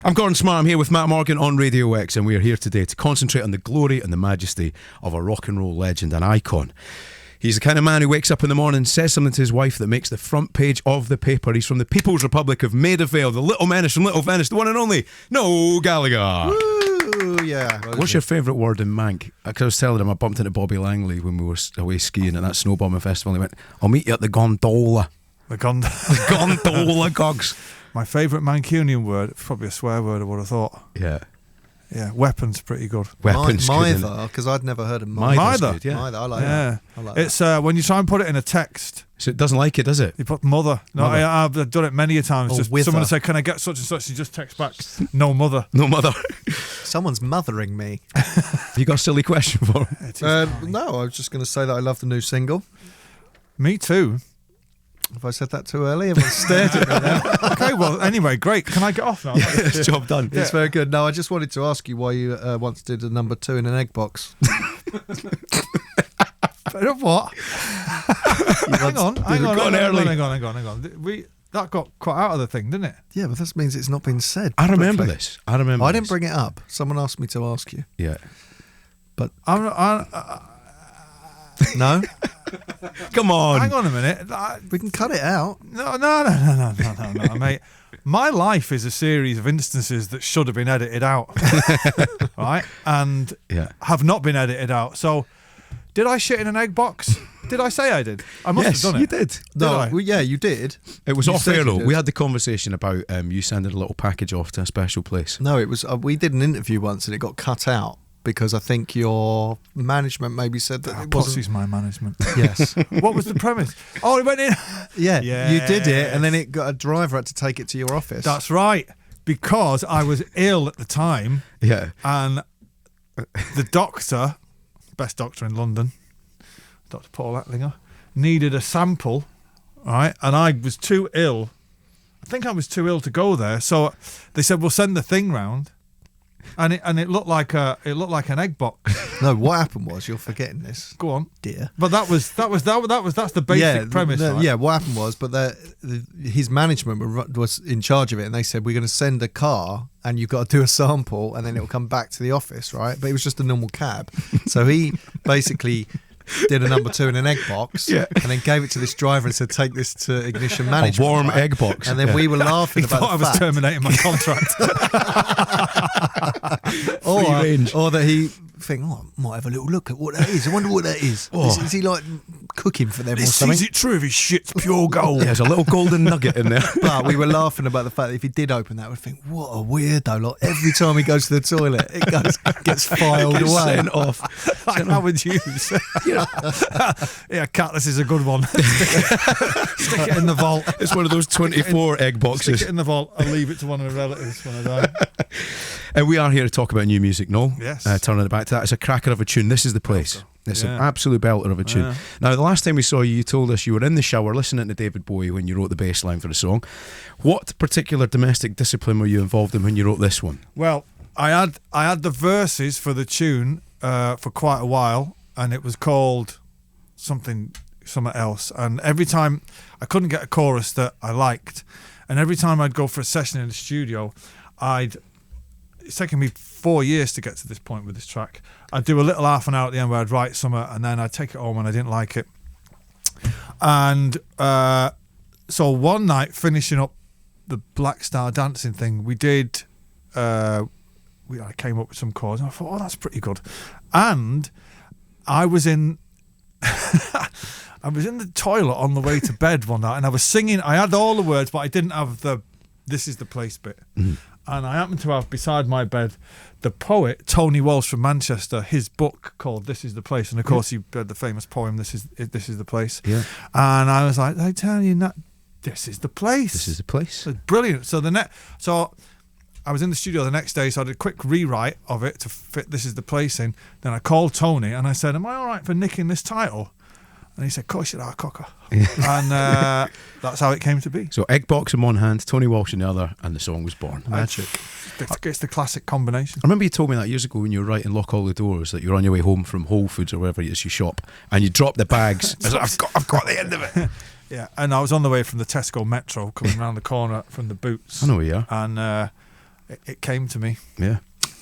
I'm Gordon Smart. I'm here with Matt Morgan on Radio X, and we are here today to concentrate on the glory and the majesty of a rock and roll legend and icon. He's the kind of man who wakes up in the morning, says something to his wife that makes the front page of the paper. He's from the People's Republic of Maida Vale, the Little Menace from Little Venice, the one and only Noel Gallagher. Woo, yeah. What's your favourite word in Manc? Because I was telling him I bumped into Bobby Langley when we were away skiing at that snowbombing festival, and he went, "I'll meet you at the gondola." The Gondola, Gogs. My favourite Mancunian word, probably a swear word, I would have thought. Yeah. Yeah, weapon's pretty good. Weapons. Mither, because I'd never heard of Mither. Good, yeah. Mither, I like that. I like It's when you try and put it in a text. So it doesn't like it, does it? You put mother. No, Mother. I've done it many a times. Or Just wither. someone will say, "Can I get such and such?" You just text back, "No mother." No mother. Someone's mothering me. You got a silly question for him? No, I was just going to say that I love the new single. Me too. Have I said that too early? Everyone stared at me then. Okay, well, anyway, great. Can I get off now? It's job done. It's very good. No, I just wanted to ask you why you once did a number 2 in an egg box. What? Hang on. That got cut out of the thing, didn't it? Yeah, but that means it's not been said. I remember publicly. this. I didn't bring it up. Someone asked me to ask you. Yeah. But no. Come on. Hang on a minute. We can cut it out. No, mate. My life is a series of instances that should have been edited out, right? And have not been edited out. So, did I shit in an egg box? Did I say I did? I must have done it. You did. No, well, yeah, you did. It was You off said air you though. did. We had the conversation about you sending a little package off to a special place. No, it was. We did an interview once and it got cut out because I think your management maybe said that it wasn't. Pussy's my management. Yes. What was the premise? Oh, it went in. Yeah, you did it, and then Yes. it got a driver had to take it to your office. That's right. Because I was ill at the time. Yeah. And the doctor, best doctor in London, Dr. Paul Ettlinger, needed a sample, right? And I was too ill. I think I was too ill to go there. So they said, "We'll send the thing round." And it looked like an egg box. No, what happened was, you're forgetting this. Go on, dear. But that's the basic premise. Right? Yeah, what happened was, but his management was in charge of it, and they said, "We're going to send a car, and you've got to do a sample, and then it will come back to the office, right?" But it was just a normal cab, so he basically did a number 2 in an egg box, and then gave it to this driver and said, "Take this to ignition management." A warm egg box. And then we were laughing about thought the I was fact. terminating my contract. or that he think, "Oh, I might have a little look at what that is. I wonder what that is. Is he like cooking for them or something?" Is it true if his shit's pure gold? There's a little golden nugget in there. But we were laughing about the fact that if he did open that, we'd think, "What a weirdo!" Like every time he goes to the toilet, it gets filed Gets away. sent off. Like Howard Hughes. Yeah, cat, this is a good one. Stick it in the vault. It's one of those 24 egg boxes. Stick it in the vault. I'll leave it to one of the relatives when I die. And we are here to talk about new music, Noel. Yes. Turning it back to that. It's a cracker of a tune. This is the place. It's an absolute belter of a tune. Yeah. Now, the last time we saw you, you told us you were in the shower listening to David Bowie when you wrote the bass line for the song. What particular domestic discipline were you involved in when you wrote this one? Well, I had the verses for the tune for quite a while, and it was called something else. And every time I couldn't get a chorus that I liked, and every time I'd go for a session in the studio, it's taken me 4 years to get to this point with this track. I'd do a little half an hour at the end where I'd write something, and then I'd take it home and I didn't like it. And so one night, finishing up the Black Star dancing thing, we did. I came up with some chords, and I thought, "Oh, that's pretty good." And I was in the toilet on the way to bed one night, and I was singing. I had all the words, but I didn't have the "This is the place" bit. Mm-hmm. And I happened to have beside my bed the poet Tony Walsh from Manchester, his book called "This Is the Place," and of course he read the famous poem "This is the Place." Yeah. And I was like, "I tell you, this is the place. This is the place. It's brilliant." So I was in the studio the next day, so I did a quick rewrite of it to fit "This Is the Place" in. Then I called Tony and I said, "Am I all right for nicking this title?" And he said, "Of course you are, cocker." And that's how it came to be. So egg box in one hand, Tony Walsh in the other, and the song was born. Magic. It's the classic combination. I remember you told me that years ago when you were writing Lock All the Doors, that you were on your way home from Whole Foods or wherever it is you shop, and you dropped the bags. I was like, I've got the end of it. Yeah, and I was on the way from the Tesco Metro, coming around the corner from the Boots. I know where you are. And it came to me. Yeah.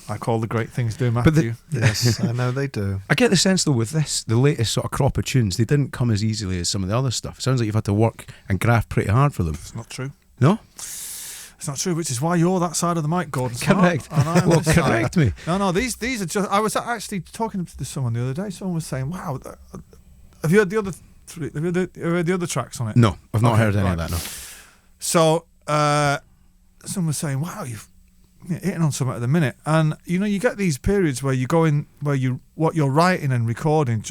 Like all the great things do, But Matthew. Yes, I know they do. I get the sense though with this, the latest sort of crop of tunes, they didn't come as easily as some of the other stuff. It sounds like you've had to work and graft pretty hard for them. It's not true. No? It's not true, which is why you're that side of the mic, Gordon. Correct. And I'm Well, this side. correct me. No, these are just. I was actually talking to someone the other day. Someone was saying, "Wow, have you heard the other three? Have you heard the other tracks on it?" No, I've not Okay, heard any right. of that, no. So someone was saying, "Wow, you're hitting on something at the minute," and you get these periods where you go in where what you're writing and recording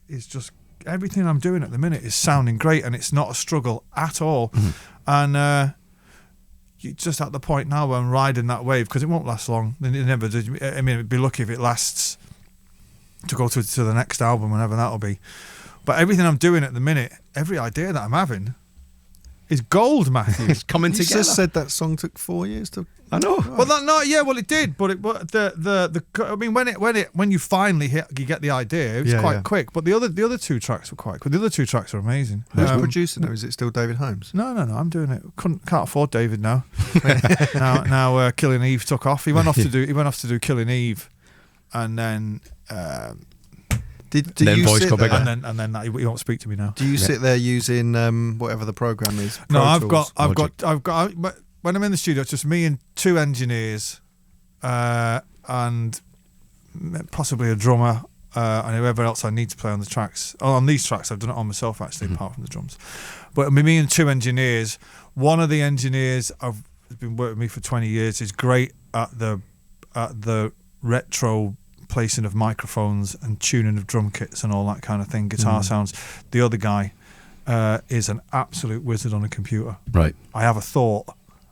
is just everything I'm doing at the minute is sounding great, and it's not a struggle at all, and. You're just at the point now where I'm riding that wave because it won't last long. It never does. I mean, it'd be lucky if it lasts to go to the next album, whenever that'll be. But everything I'm doing at the minute, every idea that I'm having, is gold, Matthew. It's coming You together. just said that song took 4 years to. I know. Well, it did, but I mean, when you finally you get the idea, it was quite quick. But the other two tracks were quite quick. The other two tracks are amazing. Who's producing them? Is it still David Holmes? No, I'm doing it. Can't afford David now. now, Killing Eve took off. He went off to do Killing Eve, and then Do Then you voice sit got there, bigger. and then he won't speak to me now. Do you sit there using whatever the program is? No, Pro I've Tools? got. When I'm in the studio, it's just me and two engineers, and possibly a drummer, and whoever else I need to play on the tracks. Oh, on these tracks, I've done it on myself actually, apart from the drums. But it'll be me and two engineers. One of the engineers has been working with me for 20 years. Is great at the retro placing of microphones and tuning of drum kits and all that kind of thing, guitar sounds. The other guy is an absolute wizard on a computer. Right. I have a thought,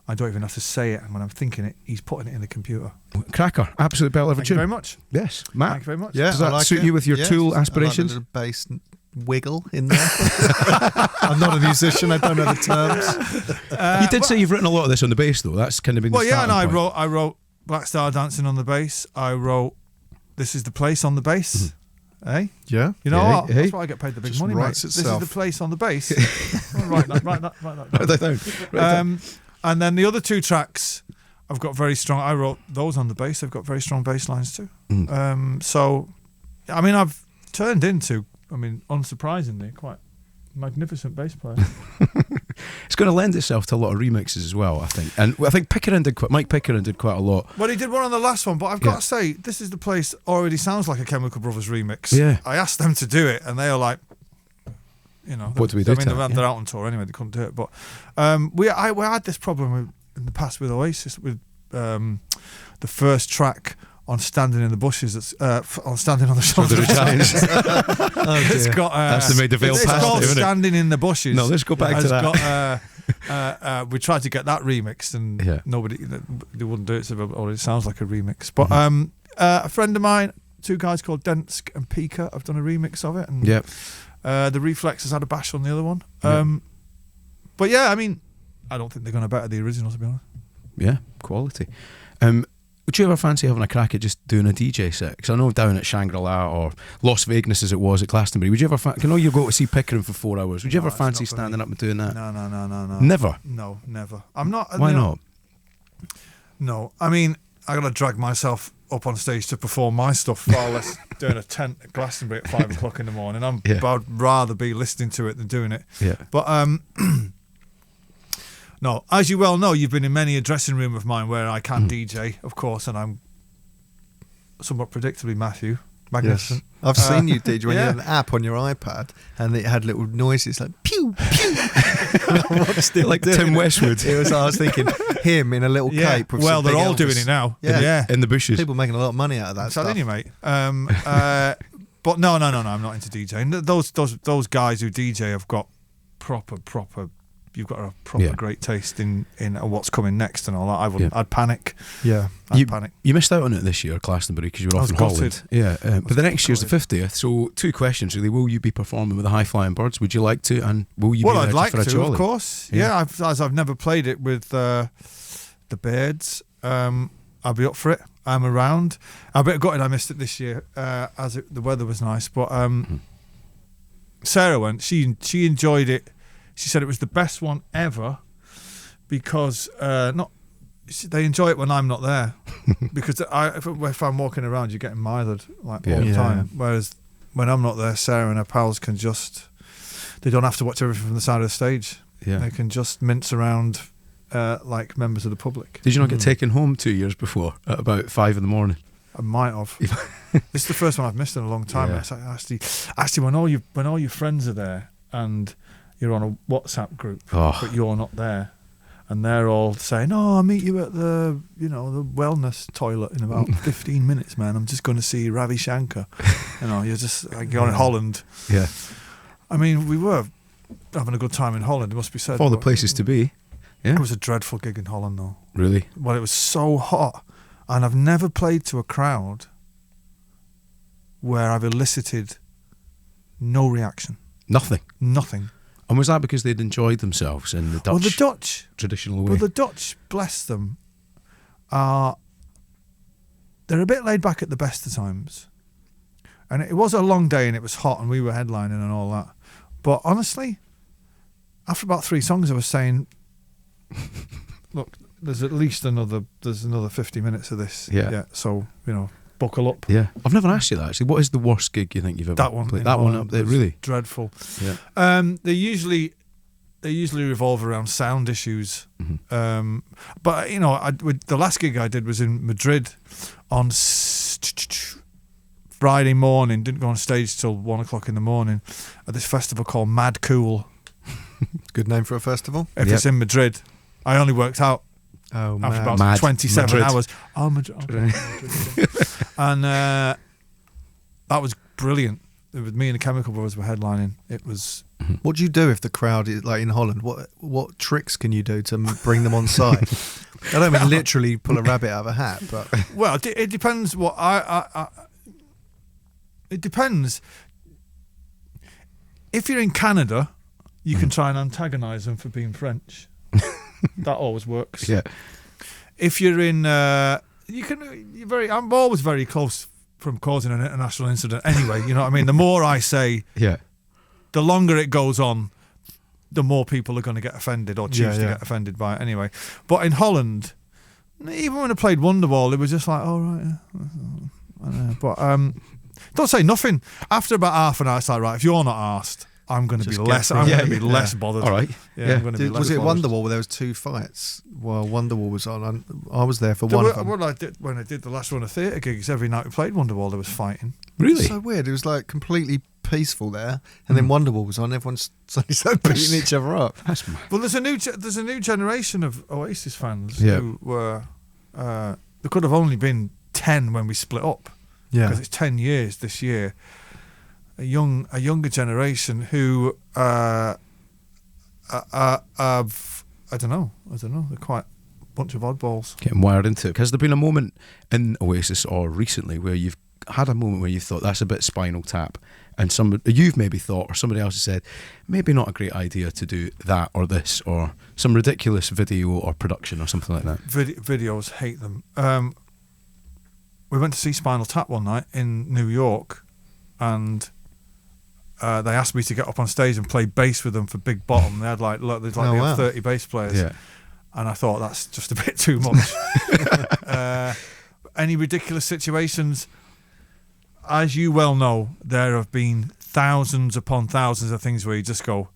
I don't even have to say it, and when I'm thinking it, he's putting it in the computer. Cracker. Absolute bell of a Thank you tune. very much. Yes. Matt. Thank you very much. Yeah, Does that I like suit it. you with your Yeah, Tool I like aspirations? the little bass wiggle in there. I'm not a musician. I don't know the terms. You did say you've written a lot of this on the bass, though. That's kind of been Well, the yeah, and starting point. I wrote Black Star Dancing on the bass. I wrote This Is the Place on the bass. Hey, Yeah. you know Yeah, what? hey. That's why I get paid the big Just money, mate. writes This itself. is the place on the bass. Write that down. Write that down. Write that down. And then the other two tracks, I've got very strong. I wrote those on the bass. They've got very strong bass lines too. So, I mean, I've turned into, unsurprisingly, quite magnificent bass player. It's going to lend itself to a lot of remixes as well, I think. And I think Mike Pickering did quite a lot. Well, he did one on the last one, but I've got to say, This Is the Place already sounds like a Chemical Brothers remix. Yeah. I asked them to do it, and they were like, What do we do to that? they're out on tour anyway. They couldn't do it, but we had this problem in the past with Oasis with the first track on Standing in the Bushes. That's on Standing on the Shoulder of Giants. It's got That's the Maida Vale it's past called it, isn't it? Standing in the Bushes. No, let's go back to that. Got, we tried to get that remixed, and Yeah. nobody they wouldn't do it. So it sounds like a remix. But a friend of mine, two guys called Densk and Pika, have done a remix of it. And Yep. the Reflexes had a bash on the other one. But yeah, I don't think they're going to better the original, to be honest. Yeah, quality. Would you ever fancy having a crack at just doing a DJ set? Because I know down at Shangri-La or Las Vegas as it was at Glastonbury, would you ever I know you go to see Pickering for 4 hours. Would you ever it's fancy not for standing me. up and doing that? No. Never? No, never. I'm not. Why not? No. I got to drag myself up on stage to perform my stuff, far less doing a tent at Glastonbury at 5 o'clock in the morning. I'd rather be listening to it than doing it. Yeah. But no, as you well know, you've been in many a dressing room of mine where I can DJ, of course, and I'm somewhat predictably Matthew. Magnificent. Yes. I've seen you, DJ, when you yeah. had an app on your iPad and it had little noises like pew, pew. I watched him Like doing Tim it. Westwood. I was thinking him in a little Yeah. cape. With Well, some they're big all doing Elvis. it now. Yeah. In the bushes. People making a lot of money out of that I'm stuff. telling you, mate. But no, I'm not into DJing. Those guys who DJ have got proper. You've got a proper great taste in what's coming next and all that. I wouldn't. Yeah. I'd panic. Yeah. I'd panic. You missed out on it this year, Glastonbury, because you were I off was in gutted. Holland. Yeah, but the next year's the gutted. 50th. So 2 questions really. Will you be performing with the High Flying Birds? Would you like to? And will you be Well, there I'd like for a to, jolly? of course. Yeah. Yeah, I've never played it with the Birds. I'll be up for it. I'm around. I'm a bit gutted I missed it this year, the weather was nice. But Sarah went. She enjoyed it. She said it was the best one ever because not they enjoy it when I'm not there, because if I'm walking around, you're getting mithered like all the Yeah. time. Whereas when I'm not there, Sarah and her pals can they don't have to watch everything from the side of the stage. Yeah. They can just mince around like members of the public. Did you not get taken home 2 years before at about 5 a.m? I might have. This is the first one I've missed in a long time. Yeah. It's like, actually, when all your friends are there and you're on a WhatsApp group, but you're not there, and they're all saying, "Oh, I'll meet you at the the wellness toilet in about 15 minutes, man. I'm just going to see Ravi Shankar." You're just like you're in Holland. Yeah. I mean, we were having a good time in Holland. It must be said. All the but places to be. Yeah. It was a dreadful gig in Holland, though. Really? Well, it was so hot, and I've never played to a crowd where I've elicited no reaction. Nothing. Nothing. And was that because they'd enjoyed themselves in the Dutch, Well, the Dutch traditional way? Well, the Dutch, bless them, they're a bit laid back at the best of times. And it was a long day and it was hot and we were headlining and all that. But honestly, after about 3 songs, I was saying, look, there's at least another 50 minutes of this. Yeah. So, buckle up. Yeah. I've never asked you that, actually. What is the worst gig you think you've ever That one. played? in That one Holland up there, was really? dreadful. Yeah. They usually revolve around sound issues. Mm-hmm. But the last gig I did was in Madrid on Friday morning. Didn't go on stage till 1 o'clock in the morning at this festival called Mad Cool. Good name for a festival. If it's in Madrid, I only worked out Oh, after man. about 27 Madrid. hours. Oh, Madrid. Okay. And that was brilliant. It was me and the Chemical Brothers were headlining. It was. What do you do if the crowd is like in Holland? What tricks can you do to bring them on side? I don't mean literally pull a rabbit out of a hat, but Well, it depends what it depends. If you're in Canada, you can try and antagonise them for being French. That always works. Yeah. If you're in, I'm always very close from causing an international incident. Anyway, you know what I mean. The more I say, Yeah. the longer it goes on, the more people are going to get offended or choose to Yeah. get offended by it. Anyway, but in Holland, even when I played Wonderwall, it was just like, oh right, yeah. But don't say nothing. After about half an hour, it's like, right, if you're not asked, I'm going to be Just less. get I'm through going it. to be Yeah. less bothered. All right. Yeah, Yeah. I'm going to be less was it bothered. Wonderwall where there was 2 fights while Wonderwall was on? I was there for There one were- of them. What I did when I did the last run of theatre gigs, every night we played Wonderwall, there was fighting. Really? It's so weird. It was like completely peaceful there, and then Wonderwall was on. Everyone's suddenly started beating each other up. That's mad. Well, there's a new generation of Oasis fans Yeah. who were there could have only been 10 when we split up, because it's 10 years this year. A younger generation who have I don't know. They're quite a bunch of oddballs. Getting wired into it. Has there been a moment in Oasis or recently where you've had a moment where you thought that's a bit Spinal Tap, and you've maybe thought, or somebody else has said, maybe not a great idea to do that or this, or some ridiculous video or production or something like that? Videos, hate them. We went to see Spinal Tap one night in New York, and they asked me to get up on stage and play bass with them for Big Bottom. They had they had 30 bass players, Yeah. and I thought that's just a bit too much. Any ridiculous situations? As you well know, there have been thousands upon thousands of things where you just go,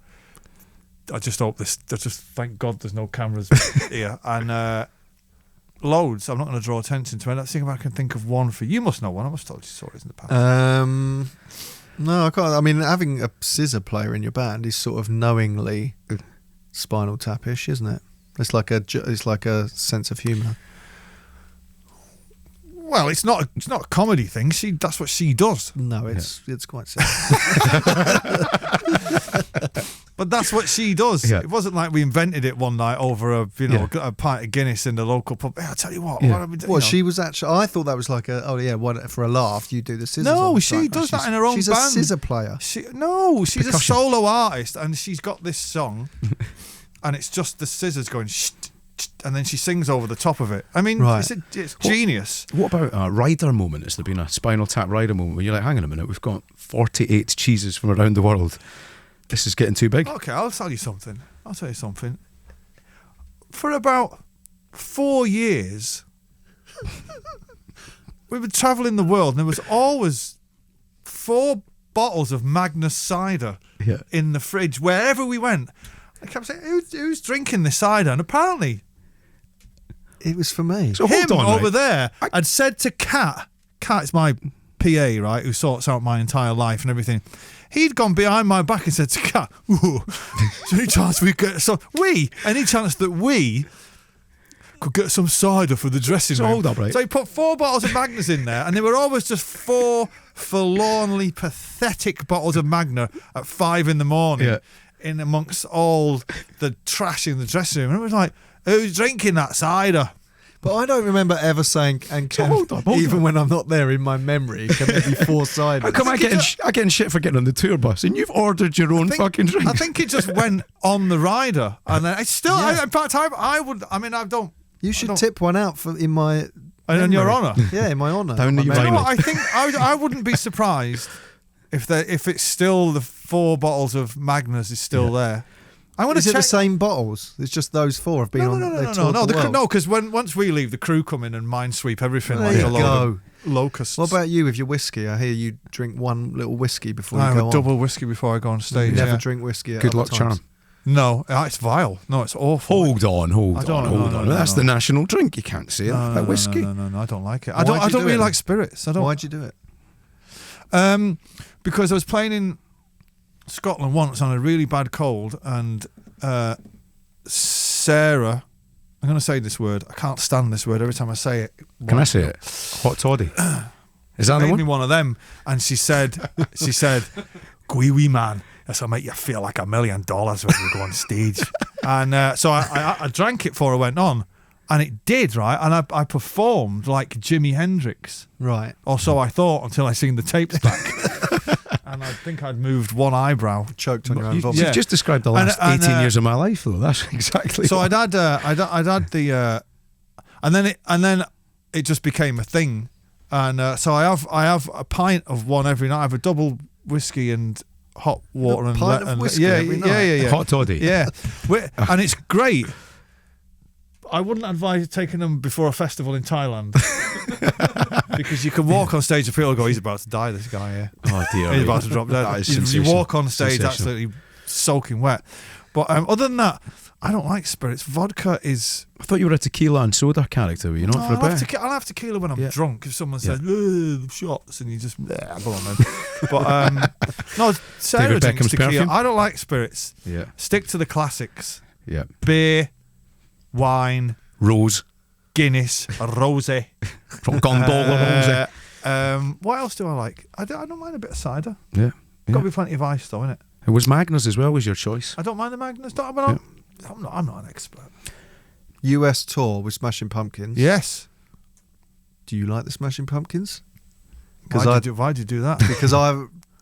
I just hope thank God there's no cameras here. And loads. I'm not going to draw attention to it. Let's see if I can think of one for you. You must know one. I must have told you stories in the past. No, I can't. I mean, having a scissor player in your band is sort of knowingly Spinal Tap-ish, isn't it? It's like a sense of humour. Well, it's not a comedy thing. That's what she does. No, it's quite sad. But that's what she does. Yeah. It wasn't like we invented it one night over a Yeah. pint of Guinness in the local pub. Hey, I'll tell you what. Yeah. What have we done? Well, she was actually. I thought that was like for a laugh, you do the scissors. No, on the she track. does that in her own She's band. a scissor player. She's Percussion. a solo artist, and she's got this song, and it's just the scissors going, and then she sings over the top of it. I mean, Right. it's genius. What about a rider moment? Has there been a Spinal Tap rider moment where you're like, hang on a minute, we've got 48 cheeses from around the world. This is getting too big. Okay, I'll tell you something. For about 4 years, we would travel in the world, and there was always 4 bottles of Magnus cider in the fridge wherever we went. I kept saying, who's drinking this cider? And apparently, It was for me. So him hold on, over right. there had said to Kat is my PA, right, who sorts out my entire life and everything. He'd gone behind my back and said to Kat, "Ooh, is there any chance any chance that we could get some cider for the dressing So room?" hold up, right. So he put 4 bottles of Magnus in there, and they were always just 4 forlornly pathetic bottles of Magna at 5 in the morning, Yeah. in amongst all the trash in the dressing room. And it was like, who's drinking that cider? But I don't remember ever saying, and So can, hold on. even when I'm not there in my memory, can there be 4 ciders? How come I getting shit for getting on the tour bus and you've ordered your own fucking drink? I think it just went on the rider, and then it's still. In fact, I would. I mean, I don't. You should tip one out in my In your memory. honour. Yeah, in my honour. Down the My You know urinal. what? I think I wouldn't be surprised if it's still the 4 bottles of Magnus is still there. I want Is to it check. the same bottles? It's just those 4 have been on. they've toured the world. No, because once we leave, the crew come in and minesweep everything There like you a load go. of locusts. What about you with your whiskey? I hear you drink one little whiskey before I you have go a on. double whiskey before I go on stage. Never yeah. drink whiskey at Good other luck, times. charm. No, it's vile. No, it's awful. Hold on. I don't- no, That's no. the national drink. You can't say that No, about whiskey. No, I don't like it. Why'd I you don't do really it like then? spirits. I don't. Why'd you do it? Because I was playing in Scotland once on a really bad cold, and Sarah, I'm going to say this word. I can't stand this word every time I say it. Can I say it? Hot toddy. Is that the Made me one? one of them, and she said, "Gui wee man, this'll make you feel like $1 million when you go on stage." And so I drank it before I went on, and it did, right. And I performed like Jimi Hendrix, Right. or so I thought until I seen the tapes back, and I think I'd moved one eyebrow. Choked on your own You, vomit. Yeah. You've just described the last And, 18 years of my life, though. That's exactly. So what- I'd had the, and then it just became a thing, and so I have a pint of one every night. I have a double whiskey and hot water and pint of and whiskey yeah, every yeah, night? yeah, yeah, Hot toddy. yeah, and it's great. I wouldn't advise taking them before a festival in Thailand because you can walk on stage and people go, "He's about to die, this guy here. Oh dear. He's about to drop dead." That is You sensational. walk on stage Sensational. absolutely soaking wet. But other than that, I don't like spirits. Vodka is. I thought you were a tequila and soda character, were you not, for a I'll have tequila when I'm Yeah. drunk. If someone Yeah. says shots, and you just go on then. But no, Sarah David drinks Beckham's tequila. perfume? I don't like spirits. Yeah. Stick to the classics: Yeah. beer, wine, Rose. Guinness, a rosé. From Gondola Rose. What else do I like? I don't mind a bit of cider. Yeah. Got to Yeah. be plenty of ice, though, innit? It was Magnus as well, was your choice. I don't mind the Magnus. I'm not an expert. US tour with Smashing Pumpkins. Yes. Do you like the Smashing Pumpkins? Why'd you do that? Because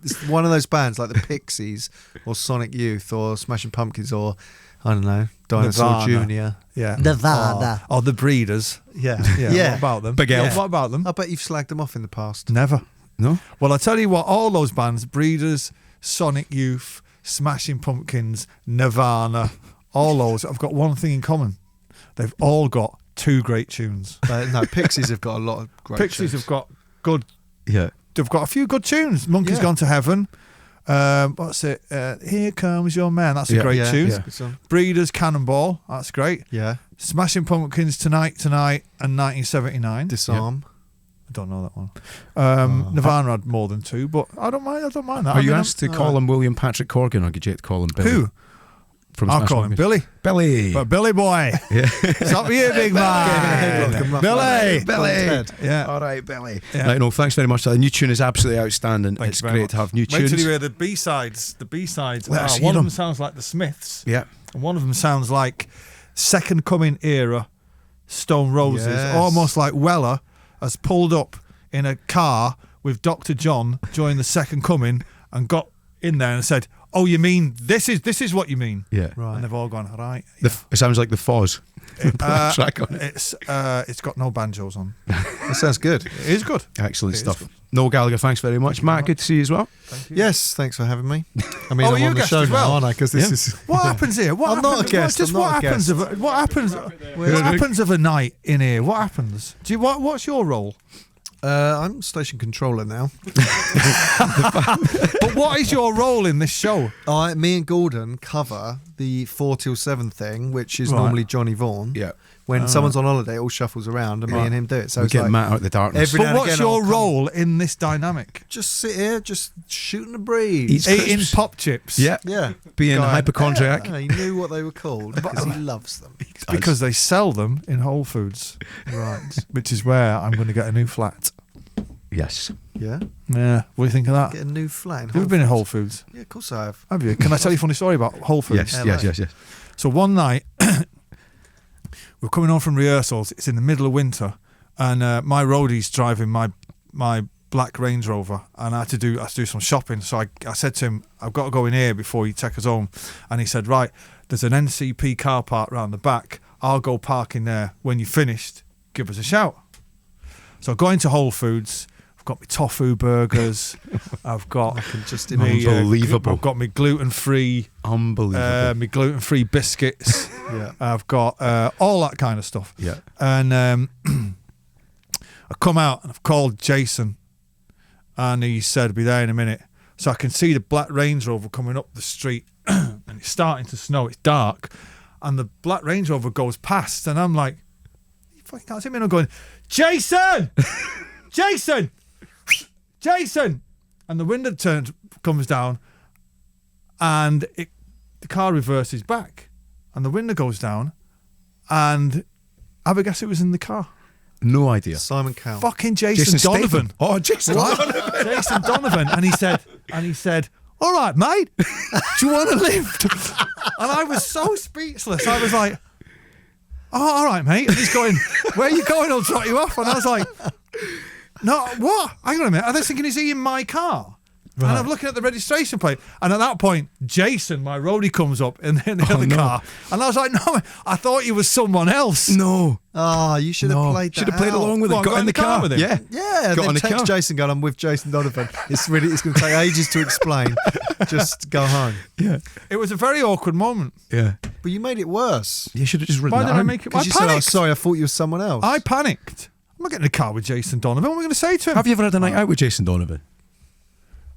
it's one of those bands like the Pixies or Sonic Youth or Smashing Pumpkins or I don't know, Dinosaur Nirvana. Jr. Yeah. Nirvana. Oh, the Breeders. Yeah. Yeah. What about them? Big Elf. What about them? I bet you've slagged them off in the past. Never. No? Well, I tell you what, all those bands, Breeders, Sonic Youth, Smashing Pumpkins, Nirvana, all those have got one thing in common. They've all got 2 great tunes. No, Pixies have got a lot of great Pixies tunes. have got good. Yeah. They've got a few good tunes. Monkey's Yeah. Gone to Heaven. What's it? Here Comes Your Man. That's a Yeah. great tune. yeah. Good song. Breeders, Cannonball. That's great. Yeah. Smashing Pumpkins, Tonight, and 1979. Disarm. I don't know that one. Nirvana had more than 2, but I don't mind that. Are you I'm- asked to call him William Patrick Corgan or did you have to call him Billy? Who? From I'll Smashing call him Pumpkins? Billy. Billy. But Billy boy. It's up to you, big man. Billy. Billy. Yeah. All right, Billy. Yeah. Right, no, thanks very much. The new tune is absolutely outstanding. Thank It's you very great much. to have new Wait till tunes. you hear the B-sides. The B-sides. Let's hear One of them. them sounds like the Smiths. Yeah. And one of them sounds like Second Coming era Stone Roses. Yes. Almost like Weller has pulled up in a car with Dr. John during the Second Coming and got in there and said, oh, you mean this is what you mean? Yeah. Right. And they've all gone, right. It sounds like the Foz. Track on it. It's got no banjos on. That sounds good. It is good. Excellent It is stuff. good. Noel Gallagher, thanks very much. Matt, good to see you as well. Thank you. Yes, thanks for having me. I mean, Oh, I'm you on the guest show as well? now, aren't I? Because this Yeah. is What happens here? I'm not a guest, I'm not what a happens? guest. What happens of a night in here? What happens? What's your role? I'm station controller now. But what is your role in this show? Me and Gordon cover the 4 till 7 thing, which is Right. normally Johnny Vaughan. Yeah. When someone's on holiday, it all shuffles around, and me and him do it. So We it's get like, Matt out of the darkness. Every now But and what's again, I'll your come- role in this dynamic? just sit here, just shooting the breeze. Eats Eating crisps. pop chips. Yeah. Yeah. Being a Guy. hypochondriac. Yeah, he knew what they were called because he loves them. Because they sell them in Whole Foods, Right. which is where I'm going to get a new flat. Yes. Yeah. Yeah, what do you think of that? Get a new flat. Have you ever been in Whole Foods? Yeah, of course I have. Have you? Can I tell you a funny story about Whole Foods? Yes, yes. So one night, we're coming home from rehearsals. It's in the middle of winter, and my roadie's driving my black Range Rover, and I had to do some shopping. So I said to him, I've got to go in here before you take us home. And he said, right, there's an NCP car park round the back. I'll go park in there. When you're finished, give us a shout. So I got into Whole Foods. I've got my tofu burgers. I've got I can just imagine. imagine. Unbelievable. I've got my gluten-free, Unbelievable. my gluten-free biscuits. Yeah. I've got all that kind of stuff. Yeah. And I come out and I've called Jason, and he said, "Be there in a minute." So I can see the black Range Rover coming up the street, and it's starting to snow. It's dark, and the black Range Rover goes past, and I'm like, "You fucking can't see me." And I'm going, "Jason, Jason, Jason," and the window comes down, and the car reverses back, and the window goes down, and have a guess who was in the car? No idea. Simon Cowell. Fucking Jason Donovan. Statham. Oh, Jason Donovan. Jason Donovan. And he said, all right, mate, do you want to lift? And I was so speechless. I was like, oh, all right, mate. And he's going, where are you going? I'll drop you off. And I was like, no, what? Hang on a minute. I was thinking, is he in my car? Right. And I'm looking at the registration plate. And at that point, Jason, my roadie, comes up in the other no. car. And I was like, no, I thought you was someone else. No. Ah, you should have played that. Should have played out. along with it. What, Got in the car with him? Yeah. Yeah, Got then on the text car. Jason going, I'm with Jason Donovan. It's going to take ages to explain. Just go home. Yeah. It was a very awkward moment. Yeah. But you made it worse. You should have just written Why that did I down. make it? I Because you said, oh, panicked. sorry, I thought you were someone else. I panicked. I'm not getting in a car with Jason Donovan. What am I going to say to him? Have you ever had a night out with Jason Donovan?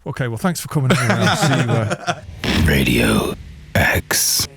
Okay, well, thanks for coming in. I'll see you. Radio X.